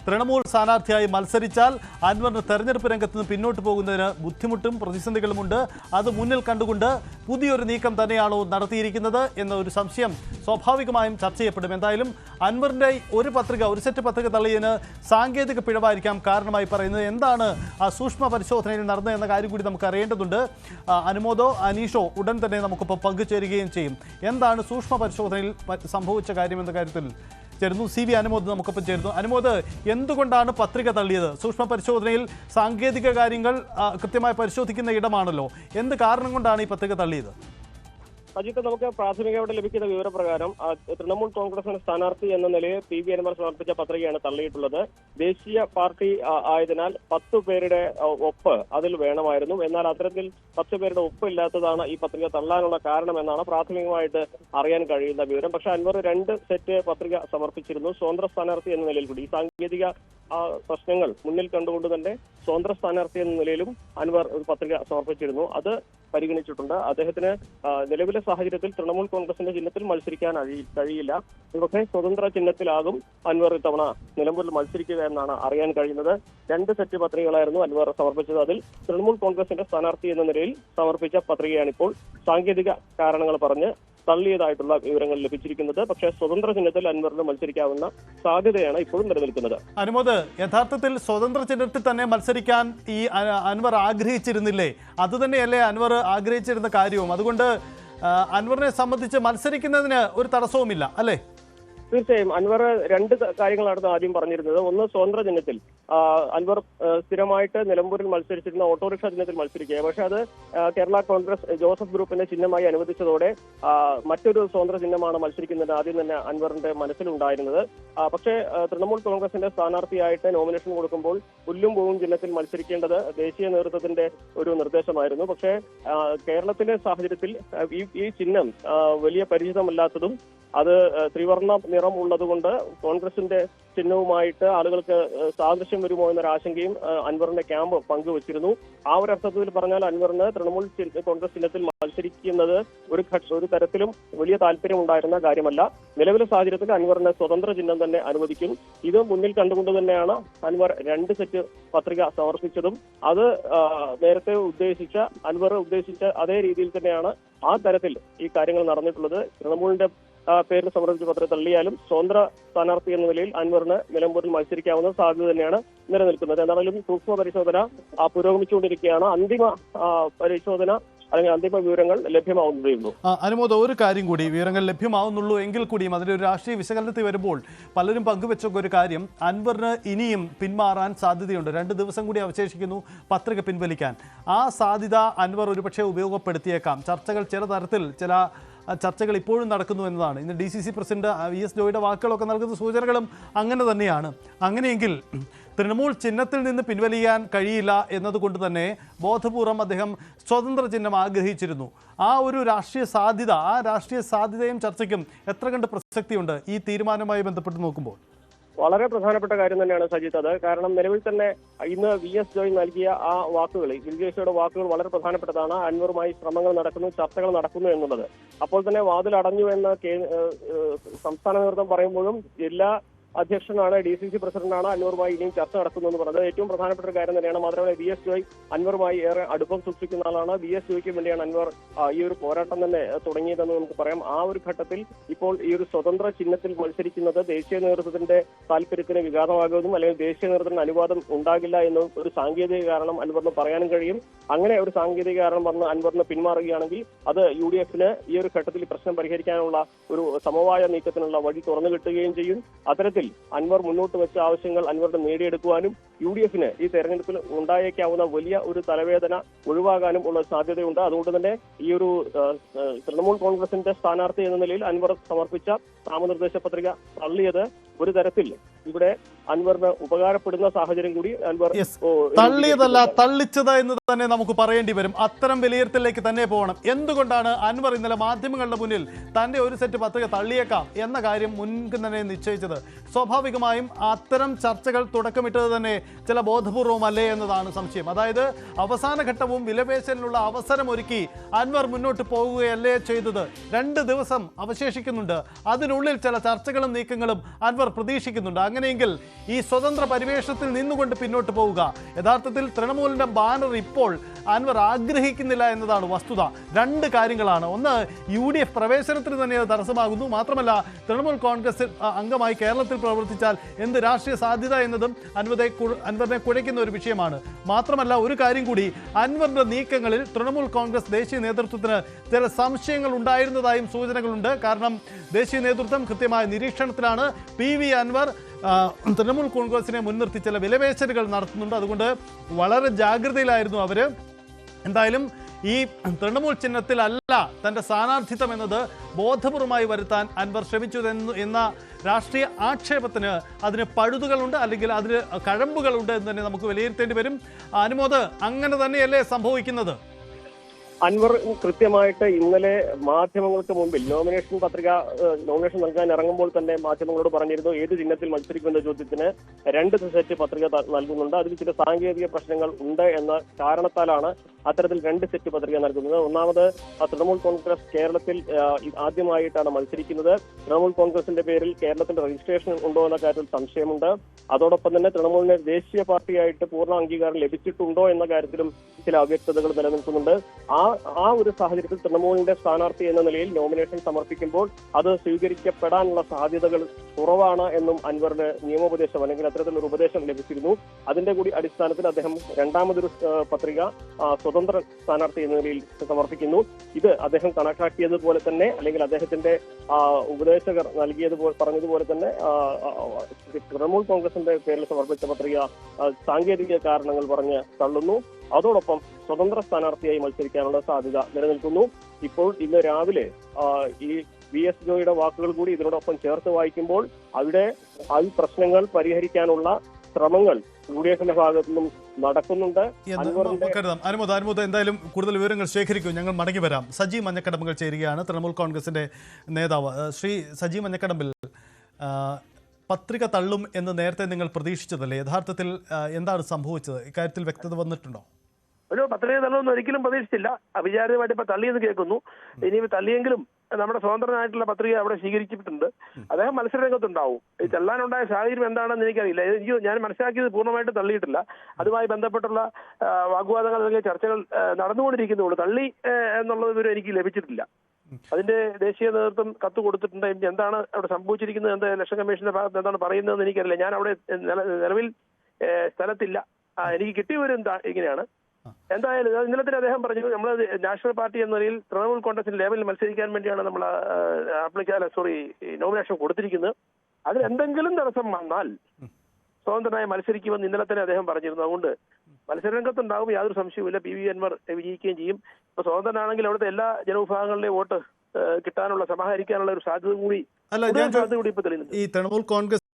തൃണമൂൽ സ്ഥാനാർത്ഥിയായി മത്സരിച്ചാൽ അൻവറിന് തെരഞ്ഞെടുപ്പ് രംഗത്ത് നിന്ന് പിന്നോട്ട് പോകുന്നതിന് ബുദ്ധിമുട്ടും പ്രതിസന്ധികളുമുണ്ട്. അത് മുന്നിൽ കണ്ടുകൊണ്ട് പുതിയൊരു നീക്കം തന്നെയാണോ നടത്തിയിരിക്കുന്നത് എന്ന ഒരു സംശയം സ്വാഭാവികമായും ചർച്ച ചെയ്യപ്പെടും. എന്തായാലും അൻവറിൻ്റെ ഒരു സെറ്റ് പത്രിക തള്ളിയതിന് സാങ്കേതിക പിഴവായിരിക്കാം കാരണമായി പറയുന്നത്. എന്താണ് ആ സൂക്ഷ്മ പരിശോധനയിൽ നടന്നത് എന്ന കാര്യം കൂടി നമുക്ക് അറിയേണ്ടതുണ്ട്. അനുമോദോ അനീഷോ ഉടൻ തന്നെ നമുക്കിപ്പോൾ പങ്കുചേരുകയും ചെയ്യും. എന്താണ് സൂക്ഷ്മ പരിശോധനയിൽ സംഭവിച്ച കാര്യം എന്ന കാര്യത്തിൽ ചേരുന്നു CV അനുമോദ് നമുക്കൊപ്പം ചേരുന്നു. അനുമോദ്, എന്തുകൊണ്ടാണ് പത്രിക തള്ളിയത്? സൂക്ഷ്മ പരിശോധനയിൽ സാങ്കേതിക കാര്യങ്ങൾ കൃത്യമായി പരിശോധിക്കുന്ന ഇടമാണല്ലോ. എന്ത് കാരണം കൊണ്ടാണ് ഈ പത്രിക തള്ളിയത്? അജിത്ത്, നമുക്ക് പ്രാഥമികമായിട്ട് ലഭിക്കുന്ന വിവരപ്രകാരം തൃണമൂൽ കോൺഗ്രസിന്റെ സ്ഥാനാർത്ഥി എന്ന നിലയിൽ PV അൻവർ സമർപ്പിച്ച പത്രികയാണ് തള്ളിയിട്ടുള്ളത്. ദേശീയ പാർട്ടി ആയതിനാൽ 10 പേരുടെ ഒപ്പ് അതിൽ വേണമായിരുന്നു. എന്നാൽ അത്തരത്തിൽ 10 പേരുടെ ഒപ്പ് ഇല്ലാത്തതാണ് ഈ പത്രിക തള്ളാനുള്ള കാരണമെന്നാണ് പ്രാഥമികമായിട്ട് അറിയാൻ കഴിയുന്ന വിവരം. പക്ഷേ അൻവർ 2 സെറ്റ് പത്രിക സമർപ്പിച്ചിരുന്നു സ്വതന്ത്ര സ്ഥാനാർത്ഥി എന്ന നിലയിൽ കൂടി. ഈ സാങ്കേതിക പ്രശ്നങ്ങൾ മുന്നിൽ കണ്ടുകൊണ്ട് തന്നെ സ്വതന്ത്ര സ്ഥാനാർത്ഥി എന്ന നിലയിലും അൻവർ ഒരു പത്രിക സമർപ്പിച്ചിരുന്നു. അത് പരിഗണിച്ചിട്ടുണ്ട്. അദ്ദേഹത്തിന് നിലവിലെ സാഹചര്യത്തിൽ തൃണമൂൽ കോൺഗ്രസിന്റെ ചിഹ്നത്തിൽ മത്സരിക്കാൻ കഴിയില്ല. പക്ഷേ സ്വതന്ത്ര ചിഹ്നത്തിലാകും അൻവർ ഇത്തവണ നിലമ്പൂരിൽ മത്സരിക്കുക എന്നാണ് അറിയാൻ കഴിയുന്നത്. 2 സെറ്റ് പത്രികകളായിരുന്നു അൻവർ സമർപ്പിച്ചത്. അതിൽ തൃണമൂൽ കോൺഗ്രസിന്റെ സ്ഥാനാർത്ഥി എന്ന നിലയിൽ സമർപ്പിച്ച പത്രികയാണിപ്പോൾ സാങ്കേതിക കാരണങ്ങൾ പറഞ്ഞ് തള്ളിയതായിട്ടുള്ള വിവരങ്ങൾ ലഭിച്ചിരിക്കുന്നത്. പക്ഷേ സ്വതന്ത്ര ചിഹ്നത്തിൽ അൻവറിന് മത്സരിക്കാവുന്ന സാധ്യതയാണ് ഇപ്പോഴും നിലനിൽക്കുന്നത്. അനുമോദ്, യഥാർത്ഥത്തിൽ സ്വതന്ത്ര ചിഹ്നത്തിൽ തന്നെ മത്സരിക്കാൻ ഈ അൻവർ ആഗ്രഹിച്ചിരുന്നില്ലേ? അതുതന്നെയല്ലേ അൻവർ ആഗ്രഹിച്ചിരുന്ന കാര്യവും? അതുകൊണ്ട് അൻവറിനെ സംബന്ധിച്ച് മത്സരിക്കുന്നതിന് ഒരു തടസ്സവുമില്ല അല്ലേ? തീർച്ചയായും അൻവർ 2 കാര്യങ്ങളാണ് ആദ്യം പറഞ്ഞിരുന്നത്. ഒന്ന്, സ്വതന്ത്ര ചിഹ്നത്തിൽ അൻവർ സ്ഥിരമായിട്ട് നിലമ്പൂരിൽ മത്സരിച്ചിരുന്ന ഓട്ടോറിക്ഷ ചിഹ്നത്തിൽ മത്സരിക്കുക. പക്ഷെ അത് കേരള കോൺഗ്രസ് ജോസഫ് ഗ്രൂപ്പിന്റെ ചിഹ്നമായി അനുവദിച്ചതോടെ മറ്റൊരു സ്വതന്ത്ര ചിഹ്നമാണ് മത്സരിക്കുന്നത് ആദ്യം തന്നെ അൻവറിന്റെ മനസ്സിലുണ്ടായിരുന്നത്. പക്ഷേ തൃണമൂൽ കോൺഗ്രസിന്റെ സ്ഥാനാർത്ഥിയായിട്ട് നോമിനേഷൻ കൊടുക്കുമ്പോൾ പുല്ലും പൂവും ചിഹ്നത്തിൽ മത്സരിക്കേണ്ടത് ദേശീയ നേതൃത്വത്തിന്റെ ഒരു നിർദ്ദേശമായിരുന്നു. പക്ഷേ കേരളത്തിലെ സാഹചര്യത്തിൽ ഈ ചിഹ്നം വലിയ പരിചിതമല്ലാത്തതും അത് ത്രിവർണ്ണ നിറം ഉള്ളതുകൊണ്ട് കോൺഗ്രസിന്റെ ചിഹ്നവുമായിട്ട് ആളുകൾക്ക് സാദൃശ്യം വരുമോ എന്നൊരു ആശങ്കയും അൻവറിന്റെ ക്യാമ്പ് പങ്കുവച്ചിരുന്നു. ആ ഒരു അർത്ഥത്തിൽ പറഞ്ഞാൽ അൻവറിന് തൃണമൂൽ കോൺഗ്രസ് ചിഹ്നത്തിൽ മത്സരിക്കുന്നത് ഒരു തരത്തിലും വലിയ താല്പര്യം ഉണ്ടായിരുന്ന കാര്യമല്ല. നിലവിലെ സാഹചര്യത്തിൽ അൻവറിന് സ്വതന്ത്ര ചിഹ്നം തന്നെ അനുവദിക്കും. ഇത് മുന്നിൽ കണ്ടുകൊണ്ട് തന്നെയാണ് അൻവർ 2 സെറ്റ് പത്രിക സമർപ്പിച്ചതും. അത് നേരത്തെ അൻവർ ഉദ്ദേശിച്ച അതേ രീതിയിൽ തന്നെയാണ് ആ തരത്തിൽ ഈ കാര്യങ്ങൾ നടന്നിട്ടുള്ളത്. തൃണമൂലിന്റെ പേരിൽ സമർപ്പിച്ച പത്രിക തള്ളിയാലും സ്വതന്ത്ര സ്ഥാനാർത്ഥി എന്ന നിലയിൽ അൻവറിന് നിലമ്പൂരിൽ മത്സരിക്കാവുന്ന സാധ്യത തന്നെയാണ് നിലനിൽക്കുന്നത്. എന്തായാലും സൂക്ഷ്മ പരിശോധന പുരോഗമിച്ചുകൊണ്ടിരിക്കുകയാണ്. അന്തിമ പരിശോധന അല്ലെങ്കിൽ അന്തിമ വിവരങ്ങൾ ലഭ്യമാവുന്നതേ ഉള്ളൂ. അനുമോദം, ഒരു കാര്യം കൂടി, വിവരങ്ങൾ ലഭ്യമാവുന്നുള്ളൂ എങ്കിൽ കൂടിയും അതിൻ്റെ ഒരു രാഷ്ട്രീയ വിശകലനത്തിൽ വരുമ്പോൾ പലരും പങ്കുവെച്ച ഒരു കാര്യം, അൻവറിന് ഇനിയും പിന്മാറാൻ സാധ്യതയുണ്ട്. 2 ദിവസം കൂടി അവശേഷിക്കുന്നു പത്രിക പിൻവലിക്കാൻ. ആ സാധ്യത അൻവർ ഒരുപക്ഷെ ഉപയോഗപ്പെടുത്തിയേക്കാം. ചില ചർച്ചകൾ ഇപ്പോഴും നടക്കുന്നു എന്നതാണ്. ഇന്ന് DCC പ്രസിഡന്റ് VS ജോയിയുടെ വാക്കുകളൊക്കെ നൽകുന്ന സൂചനകളും അങ്ങനെ തന്നെയാണ്. അങ്ങനെയെങ്കിൽ തൃണമൂൽ ചിഹ്നത്തിൽ നിന്ന് പിൻവലിയാൻ കഴിയില്ല എന്നതുകൊണ്ട് തന്നെ ബോധപൂർവം അദ്ദേഹം സ്വതന്ത്ര ചിഹ്നം ആഗ്രഹിച്ചിരുന്നു. ആ രാഷ്ട്രീയ സാധ്യതയും ചർച്ചയ്ക്കും എത്ര കണ്ട് പ്രസക്തിയുണ്ട് ഈ തീരുമാനവുമായി ബന്ധപ്പെട്ട് നോക്കുമ്പോൾ? വളരെ പ്രധാനപ്പെട്ട കാര്യം തന്നെയാണ് സജിത്ത്. അത് കാരണം നിലവിൽ തന്നെ ഇന്ന് VS ജോയ് നൽകിയ ആ വാക്കുകൾ, വിൽജോയുടെ വാക്കുകൾ വളരെ പ്രധാനപ്പെട്ടതാണ്. അൻവറുമായി ശ്രമങ്ങൾ നടക്കുന്നു, ചർച്ചകൾ നടക്കുന്നു എന്നുള്ളത്. അപ്പോൾ തന്നെ വാതിൽ അടഞ്ഞു എന്ന് സംസ്ഥാന നേതൃത്വം പറയുമ്പോഴും ജില്ലാ അധ്യക്ഷനാണ്, DCC പ്രസിഡന്റാണ് അൻവറുമായി ഇനിയും ചർച്ച നടത്തുന്നതെന്ന് പറഞ്ഞത് ഏറ്റവും പ്രധാനപ്പെട്ട ഒരു കാര്യം തന്നെയാണ്. മാത്രമല്ല VS ജോയ് അൻവറുമായി ഏറെ അടുപ്പം സൂക്ഷിക്കുന്ന ആളാണ്. VS ജോയ്ക്ക് വേണ്ടിയാണ് അൻവർ ഈ ഒരു പോരാട്ടം തന്നെ തുടങ്ങിയതെന്ന് നമുക്ക് പറയാം. ആ ഒരു ഘട്ടത്തിൽ ഇപ്പോൾ ഈ ഒരു സ്വതന്ത്ര ചിഹ്നത്തിൽ മത്സരിക്കുന്നത് ദേശീയ നേതൃത്വത്തിന്റെ താല്പര്യത്തിന് വിഘാതമാകുമെന്നും അല്ലെങ്കിൽ ദേശീയ നേതൃത്വത്തിന് അനുവാദം ഉണ്ടാകില്ല എന്നും ഒരു സാങ്കേതിക കാരണം അൻവറിന് പറയാനും കഴിയും. അങ്ങനെ ഒരു സാങ്കേതിക കാരണം പറഞ്ഞ് അൻവറിന് പിന്മാറുകയാണെങ്കിൽ അത് UDFന് ഈ ഒരു ഘട്ടത്തിൽ പ്രശ്നം പരിഹരിക്കാനുള്ള ഒരു സമവായ നീക്കത്തിനുള്ള വഴി തുറന്നു കിട്ടുകയും ചെയ്യും. അത്തരത്തിൽ അൻവർ മുന്നോട്ട് വെച്ച ആവശ്യങ്ങൾ അൻവറിന് നേടിയെടുക്കുവാനും UDFന് ഈ തെരഞ്ഞെടുപ്പിൽ ഉണ്ടായേക്കാവുന്ന വലിയ ഒരു തലവേദന ഒഴിവാകാനും ഉള്ള സാധ്യതയുണ്ട്. അതുകൊണ്ട് തന്നെ ഈ ഒരു തൃണമൂൽ കോൺഗ്രസിന്റെ സ്ഥാനാർത്ഥി എന്ന നിലയിൽ അൻവർ സമർപ്പിച്ച നാമനിർദ്ദേശ പത്രിക തള്ളിയത് ഒരു തരത്തിൽ ഇവിടെ അൻവറിന് ഉപകാരപ്പെടുന്ന സാഹചര്യം കൂടി അൻവർ തള്ളിയതല്ല, തള്ളിച്ചത് എന്ന് തന്നെ നമുക്ക് പറയേണ്ടി വരും. അത്തരം വിലയിരുത്തലിലേക്ക് തന്നെ പോകണം. എന്തുകൊണ്ടാണ് അൻവർ ഇന്നലെ മാധ്യമങ്ങളുടെ മുന്നിൽ തന്റെ ഒരു സെറ്റ് പത്രിക തള്ളിയേക്കാം എന്ന കാര്യം മുൻപ് തന്നെ നിശ്ചയിച്ചത്? സ്വാഭാവികമായും അത്തരം ചർച്ചകൾ തുടക്കമിട്ടത് തന്നെ ചില ബോധപൂർവമല്ലേ എന്നതാണ് സംശയം. അതായത് അവസാന ഘട്ടവും വിലപേശലിനുള്ള അവസരമൊരുക്കി അൻവർ മുന്നോട്ട് പോകുകയല്ലേ ചെയ്തത്? 2 ദിവസം അവശേഷിക്കുന്നുണ്ട്. അതിനുള്ളിൽ ചില ചർച്ചകളും നീക്കങ്ങളും അൻവർ അൻവർ പ്രതീക്ഷിക്കുന്നുണ്ട്. അങ്ങനെയെങ്കിൽ ഈ സ്വതന്ത്ര പരിവേഷത്തിൽ നിന്നുകൊണ്ട് പിന്നോട്ട് പോവുക. യഥാർത്ഥത്തിൽ തൃണമൂലിന്റെ ബാനർ ഇപ്പോൾ അൻവർ ആഗ്രഹിക്കുന്നില്ല എന്നതാണ് വസ്തുത. രണ്ട് കാര്യങ്ങളാണ്. ഒന്ന്, UDF പ്രവേശനത്തിന് തന്നെ അത് തടസ്സമാകുന്നു. മാത്രമല്ല, തൃണമൂൽ കോൺഗ്രസ് അംഗമായി കേരളത്തിൽ പ്രവർത്തിച്ചാൽ എന്ത് രാഷ്ട്രീയ സാധ്യത എന്നതും അൻവറിനെ കുഴയ്ക്കുന്ന ഒരു വിഷയമാണ്. മാത്രമല്ല, ഒരു കാര്യം കൂടി, അൻവറിന്റെ നീക്കങ്ങളിൽ തൃണമൂൽ കോൺഗ്രസ് ദേശീയ നേതൃത്വത്തിന് ചില സംശയങ്ങൾ ഉണ്ടായിരുന്നതായും സൂചനകളുണ്ട്. കാരണം ദേശീയ നേതൃത്വം കൃത്യമായ നിരീക്ഷണത്തിലാണ്. PV അൻവർ തൃണമൂൽ കോൺഗ്രസിനെ മുൻനിർത്തി ചില വിലപേശലുകൾ നടത്തുന്നുണ്ട്. അതുകൊണ്ട് വളരെ ജാഗ്രതയിലായിരുന്നു അവർ. എന്തായാലും ഈ തൃണമൂൽ ചിഹ്നത്തിൽ അല്ല തൻ്റെ സ്ഥാനാർത്ഥിത്വം എന്നത് ബോധപൂർവമായി വരുത്താൻ അൻവർ ശ്രമിച്ചു എന്ന രാഷ്ട്രീയ ആക്ഷേപത്തിന് അതിന് പഴുതുകളുണ്ട്, അല്ലെങ്കിൽ അതിന് കഴമ്പുകളുണ്ട് എന്ന് തന്നെ നമുക്ക് വിലയിരുത്തേണ്ടി വരും. അനുമോദ്, അങ്ങനെ തന്നെയല്ലേ സംഭവിക്കുന്നത്? അൻവർ കൃത്യമായിട്ട് ഇന്നലെ മാധ്യമങ്ങൾക്ക് മുമ്പിൽ നോമിനേഷൻ നൽകാൻ ഇറങ്ങുമ്പോൾ തന്നെ മാധ്യമങ്ങളോട് പറഞ്ഞിരുന്നു ഏത് ചിഹ്നത്തിൽ മത്സരിക്കുമെന്ന ചോദ്യത്തിന് 2 സെറ്റ് പത്രിക നൽകുന്നുണ്ട്. അതിൽ ചില സാങ്കേതിക പ്രശ്നങ്ങൾ ഉണ്ട് എന്ന കാരണത്താലാണ് അത്തരത്തിൽ 2 സെറ്റ് പത്രിക നൽകുന്നത്. ഒന്നാമത്, തൃണമൂൽ കോൺഗ്രസ് കേരളത്തിൽ ആദ്യമായിട്ടാണ് മത്സരിക്കുന്നത്. തൃണമൂൽ കോൺഗ്രസിന്റെ പേരിൽ കേരളത്തിൽ രജിസ്ട്രേഷൻ ഉണ്ടോ എന്ന കാര്യത്തിൽ സംശയമുണ്ട്. അതോടൊപ്പം തന്നെ തൃണമൂലിന് ദേശീയ പാർട്ടിയായിട്ട് പൂർണ്ണ അംഗീകാരം ലഭിച്ചിട്ടുണ്ടോ എന്ന കാര്യത്തിലും ചില അവ്യക്തതകൾ നിലനിൽക്കുന്നുണ്ട്. ആ ഒരു സാഹചര്യത്തിൽ തൃണമൂലിന്റെ സ്ഥാനാർത്ഥി എന്ന നിലയിൽ നോമിനേഷൻ സമർപ്പിക്കുമ്പോൾ അത് സ്വീകരിക്കപ്പെടാനുള്ള സാധ്യതകൾ കുറവാണ് എന്നും അൻവറിന് നിയമോപദേശം അല്ലെങ്കിൽ അത്തരത്തിലൊരു ഉപദേശം ലഭിച്ചിരുന്നു. അതിന്റെ കൂടി അടിസ്ഥാനത്തിൽ അദ്ദേഹം രണ്ടാമതൊരു പത്രിക സ്വതന്ത്ര സ്ഥാനാർത്ഥി എന്ന നിലയിൽ സമർപ്പിക്കുന്നു. ഇത് അദ്ദേഹം കണക്കാക്കിയതുപോലെ തന്നെ, അല്ലെങ്കിൽ അദ്ദേഹത്തിന്റെ ഉപദേശകർ പറഞ്ഞതുപോലെ തന്നെ തൃണമൂൽ കോൺഗ്രസിന്റെ പേരിൽ സമർപ്പിച്ച പത്രിക സാങ്കേതിക കാരണങ്ങൾ പറഞ്ഞ് തള്ളുന്നു. അതോടൊപ്പം സ്വതന്ത്ര സ്ഥാനാർത്ഥിയായി മത്സരിക്കാനുള്ള സാധ്യത നിലനിൽക്കുന്നു. ഇപ്പോൾ ഇന്ന് രാവിലെ ഈ VS ജോയിയുടെ വാക്കുകൾ കൂടി ഇതിനോടൊപ്പം ചേർത്ത് വായിക്കുമ്പോൾ അവിടെ ആ പ്രശ്നങ്ങൾ പരിഹരിക്കാനുള്ള ശ്രമങ്ങൾ UDFന്റെ ഭാഗത്തു നിന്നും നടക്കുന്നുണ്ട്. അനുമോദ്, എന്തായാലും കൂടുതൽ വിവരങ്ങൾ ശേഖരിക്കും, ഞങ്ങൾ മടങ്ങി വരാം. സജി മഞ്ഞക്കടമ്പൽ ചേരുകയാണ്, തൃണമൂൽ കോൺഗ്രസിന്റെ നേതാവ്. ശ്രീ സജി മഞ്ഞക്കടമ്പൽ, പത്രിക തള്ളും എന്ന് നേരത്തെ നിങ്ങൾ പ്രതീക്ഷിച്ചതല്ലേ? യഥാർത്ഥത്തിൽ എന്താണ് സംഭവിച്ചത്? ഇക്കാര്യത്തിൽ വ്യക്തത വന്നിട്ടുണ്ടോ? ഒരു പത്രിക തള്ളുമെന്ന് ഒരിക്കലും പ്രതീക്ഷിച്ചില്ല. അവിചാരിതമായിട്ട് ഇപ്പൊ തള്ളിയെന്ന് കേൾക്കുന്നു. ഇനി തള്ളിയെങ്കിലും നമ്മുടെ സ്വതന്ത്രനായിട്ടുള്ള പത്രിക അവിടെ സ്വീകരിച്ചിട്ടുണ്ട്. അദ്ദേഹം മത്സരരംഗത്തുണ്ടാവും. ഈ തള്ളാനുണ്ടായ സാഹചര്യം എന്താണെന്ന് എനിക്കറിയില്ല. ഞാൻ മനസ്സിലാക്കിയത് പൂർണ്ണമായിട്ട് തള്ളിയിട്ടില്ല. അതുമായി ബന്ധപ്പെട്ടുള്ള വാഗ്വാദങ്ങൾ അല്ലെങ്കിൽ ചർച്ചകൾ നടന്നുകൊണ്ടിരിക്കുന്നുള്ളൂ. തള്ളി എന്നുള്ള വിവരം എനിക്ക് ലഭിച്ചിട്ടില്ല. അതിന്റെ ദേശീയ നേതൃത്വം കത്ത് കൊടുത്തിട്ടുണ്ട്. എന്താണ് അവിടെ സംഭവിച്ചിരിക്കുന്നത്, എന്താ ഇലക്ഷൻ കമ്മീഷന്റെ ഭാഗത്ത് എന്താണ് പറയുന്നതെന്ന് എനിക്കറിയില്ല. ഞാൻ അവിടെ നിലവിൽ സ്ഥലത്തില്ല. എനിക്ക് കിട്ടിയ വിവരം ഇങ്ങനെയാണ്. എന്തായാലും ഇന്നലെ തന്നെ അദ്ദേഹം പറഞ്ഞു, നമ്മൾ നാഷണൽ പാർട്ടി എന്ന നിലയിൽ തൃണമൂൽ കോൺഗ്രസിന്റെ ലെവലിൽ മത്സരിക്കാൻ വേണ്ടിയാണ് നമ്മൾ നോമിനേഷൻ കൊടുത്തിരിക്കുന്നത്. അതിൽ എന്തെങ്കിലും തടസ്സം വന്നാൽ സ്വതന്ത്രനായി മത്സരിക്കുമെന്ന് ഇന്നലെ തന്നെ അദ്ദേഹം പറഞ്ഞിരുന്നു. അതുകൊണ്ട് മത്സരരംഗത്തുണ്ടാകും, യാതൊരു സംശയവുമില്ല. PV അൻവർ വിജയിക്കുകയും ചെയ്യും. ഇപ്പൊ സ്വതന്ത്രനാണെങ്കിൽ അവിടുത്തെ എല്ലാ ജനവിഭാഗങ്ങളുടെയും വോട്ട് കിട്ടാനുള്ള സമാഹരിക്കാനുള്ള ഒരു സാധ്യത കൂടി ഇപ്പൊ തെളിയുന്നുണ്ട്. ഈ തൃണമൂൽ കോൺഗ്രസ്